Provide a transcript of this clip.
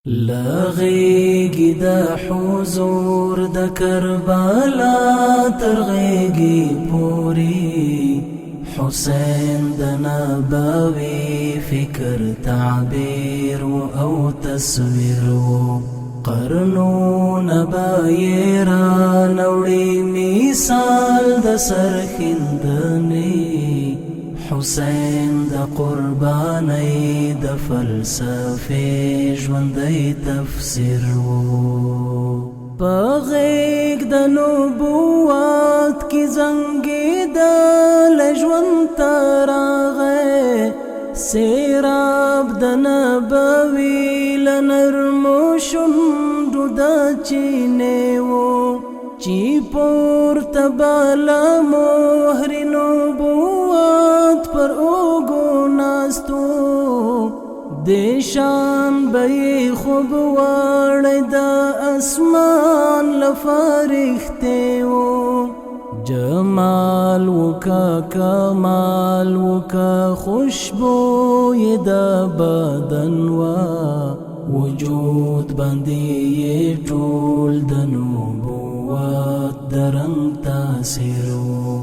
لغیږي د حضور د کربلا ترغیږي پوری حسین د نبوي فکر تعبیر او تصویر قرنونه بایران وړي مثال د سرخندنې حسین د قربانۍ د فلسفې ژوندی تفسیر په غیږ د نبوت کې زنګېدل ژوند ته راغی سیراب د نبوي له نرمو شونډو د چینې و چې پورته به له مهر نبوت پر اوږو ناستو دیشان به یې خوب وړی د اسمان له فرښتې و جمال وکا کمال وکا خوشبو یې د بدن وا وجود باندې یې ټول د نبوت د رنګ تاثیر و